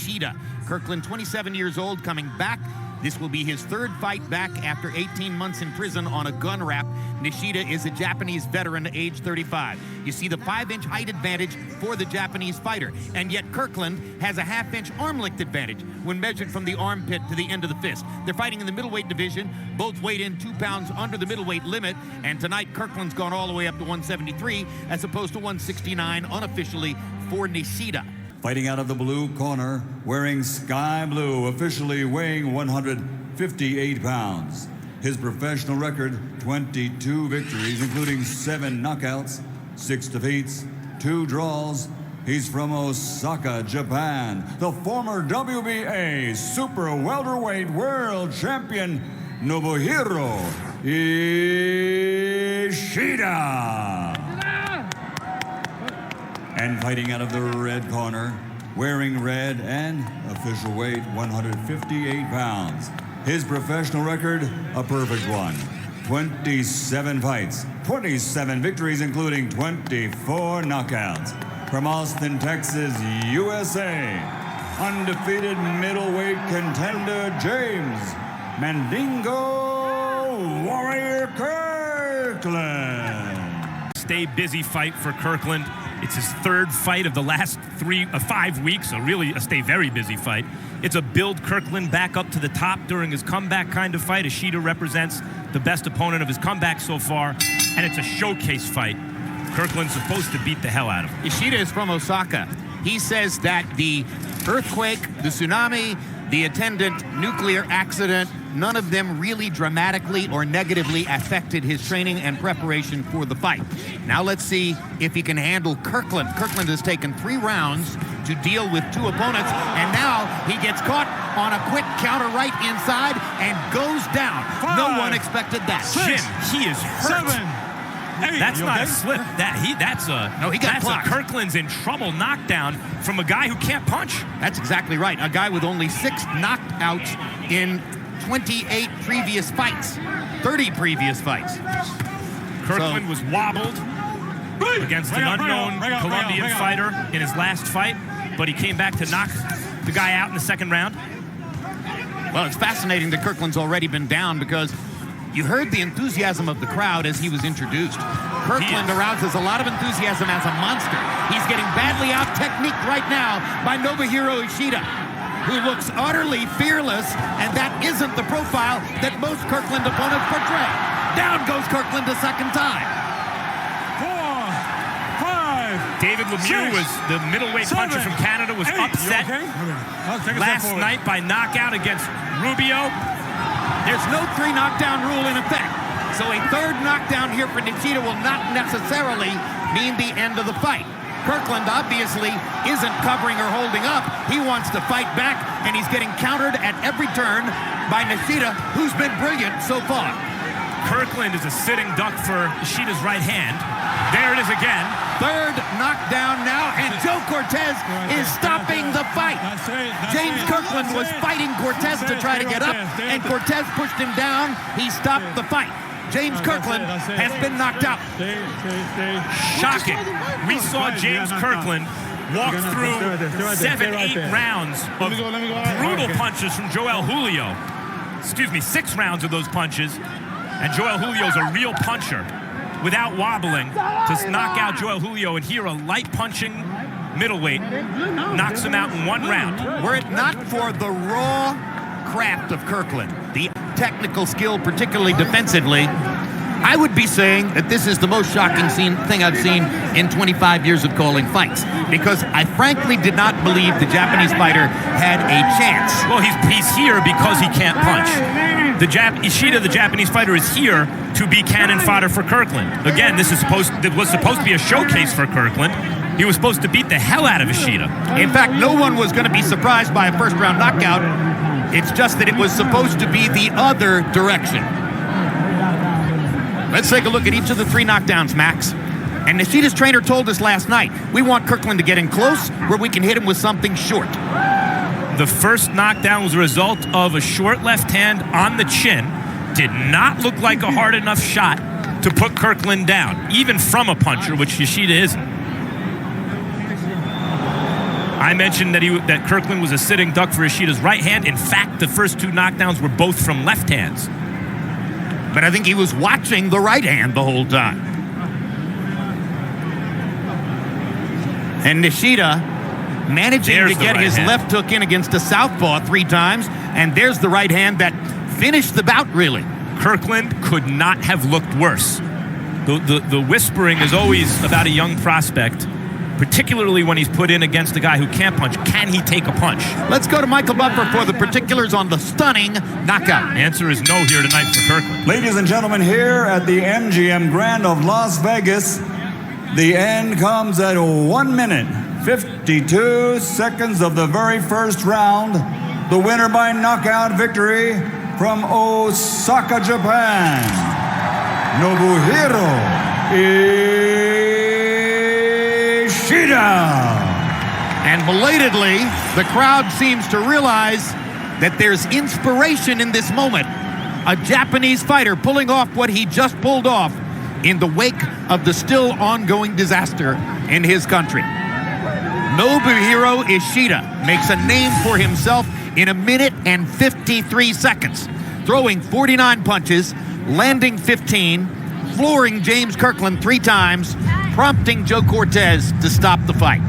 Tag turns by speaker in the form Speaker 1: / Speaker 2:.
Speaker 1: Ishida. Kirkland, 27 years old, coming back. This will be his third fight back after 18 months in prison on a gun rap. Nishida is a Japanese veteran, age 35. You see the 5-inch height advantage for the Japanese fighter, and yet Kirkland has a half-inch arm length advantage when measured from the armpit to the end of the fist. They're fighting in the middleweight division. Both weighed in 2 pounds under the middleweight limit, and tonight Kirkland's gone all the way up to 173 as opposed to 169 unofficially for Nishida.
Speaker 2: Fighting out of the blue corner, wearing sky blue, officially weighing 158 pounds. His professional record, 22 victories, including 7 knockouts, 6 defeats, 2 draws. He's from Osaka, Japan. The former WBA super welterweight world champion, Nobuhiro Ishida. And fighting out of the red corner, wearing red and official weight 158 pounds. His professional record, a perfect one. 27 fights, 27 victories, including 24 knockouts. From Austin, Texas, USA, undefeated middleweight contender James Mandingo Warrior Kirkland.
Speaker 3: Stay busy fight for Kirkland. It's his third fight of the last 5 weeks, so really a stay very busy fight. It's a build Kirkland back up to the top during his comeback kind of fight. Ishida represents the best opponent of his comeback so far, and it's a showcase fight. Kirkland's supposed to beat the hell out of him.
Speaker 1: Ishida is from Osaka. He says that the earthquake, the tsunami, the attendant nuclear accident, none of them really dramatically or negatively affected his training and preparation for the fight. Now let's see if he can handle Kirkland. Kirkland has taken 3 rounds to deal with 2 opponents, and now he gets caught on a quick counter right inside and goes down.
Speaker 4: 5,
Speaker 1: no one expected that.
Speaker 4: 6,
Speaker 3: Jim, he is hurt.
Speaker 4: 7, 8.
Speaker 3: That's not
Speaker 4: okay?
Speaker 3: a slip. That's a Kirkland's in trouble knockdown from a guy who can't punch.
Speaker 1: That's exactly right. A guy with only 6 knockouts in 28 previous fights, 30 previous fights.
Speaker 3: Kirkland was wobbled against an unknown Colombian fighter in his last fight, but he came back to knock the guy out in the second round.
Speaker 1: Well, it's fascinating that Kirkland's already been down because you heard the enthusiasm of the crowd as he was introduced. Kirkland arouses a lot of enthusiasm as a monster. He's getting badly out-techniqued right now by Nobuhiro Ishida, who looks utterly fearless, and that isn't the profile that most Kirkland opponents portray. Down goes Kirkland a second time.
Speaker 4: 4, 5.
Speaker 3: David Lemieux,
Speaker 4: 6,
Speaker 3: was the middleweight
Speaker 4: 7,
Speaker 3: puncher from Canada, was
Speaker 4: 8.
Speaker 3: upset last night by knockout against Rubio.
Speaker 1: There's no 3 knockdown rule in effect, so a 3rd knockdown here for Nishida will not necessarily mean the end of the fight. Kirkland obviously isn't covering or holding up. He wants to fight back, and he's getting countered at every turn by Nishida, who's been brilliant so far.
Speaker 3: Kirkland is a sitting duck for Ishida's right hand. There it is again.
Speaker 1: 3rd knockdown now, and Joe Cortez is stopping the fight. James Kirkland was fighting Cortez to try to get up, and Cortez pushed him down. He stopped the fight. James Kirkland has been knocked out.
Speaker 3: Shocking. We saw James Kirkland walk through 7-8 rounds of brutal punches from Joel Julio. 6 rounds of those punches, and Joel Julio's a real puncher. Without wobbling, to knock out Joel Julio, and here a light punching middleweight knocks him out in 1 round.
Speaker 1: Were it not for the raw craft of Kirkland, the technical skill, particularly defensively, I would be saying that this is the most shocking thing I've seen in 25 years of calling fights, because I frankly did not believe the Japanese fighter had a chance.
Speaker 3: Well, he's here because he can't punch. Ishida, the Japanese fighter, is here to be cannon fodder for Kirkland. Again, this was supposed to be a showcase for Kirkland. He was supposed to beat the hell out of Ishida.
Speaker 1: In fact, no one was going to be surprised by a 1st-round knockout. It's just that it was supposed to be the other direction. Let's take a look at each of the 3 knockdowns, Max. And Nishida's trainer told us last night, we want Kirkland to get in close where we can hit him with something short.
Speaker 3: The first knockdown was a result of a short left hand on the chin. Did not look like a hard enough shot to put Kirkland down, even from a puncher, which Ishida isn't. I mentioned that Kirkland was a sitting duck for Ishida's right hand. In fact, the first 2 knockdowns were both from left hands.
Speaker 1: But I think he was watching the right hand the whole time. And Ishida managing to get his left hook in against a southpaw 3 times. And there's the right hand that finished the bout, really.
Speaker 3: Kirkland could not have looked worse. The whispering is always about a young prospect, particularly when he's put in against a guy who can't punch. Can he take a punch?
Speaker 1: Let's go to Michael Buffer for the particulars on the stunning knockout.
Speaker 3: Answer is no here tonight for Kirkland.
Speaker 2: Ladies and gentlemen, here at the MGM Grand of Las Vegas, the end comes at 1 minute, 52 seconds of the very first round. The winner by knockout victory from Osaka, Japan, Nobuhiro Ishida.
Speaker 1: And belatedly, the crowd seems to realize that there's inspiration in this moment. A Japanese fighter pulling off what he just pulled off in the wake of the still ongoing disaster in his country. Nobuhiro Ishida makes a name for himself in 1 minute and 53 seconds, throwing 49 punches, landing 15, flooring James Kirkland 3 times, prompting Joe Cortez to stop the fight.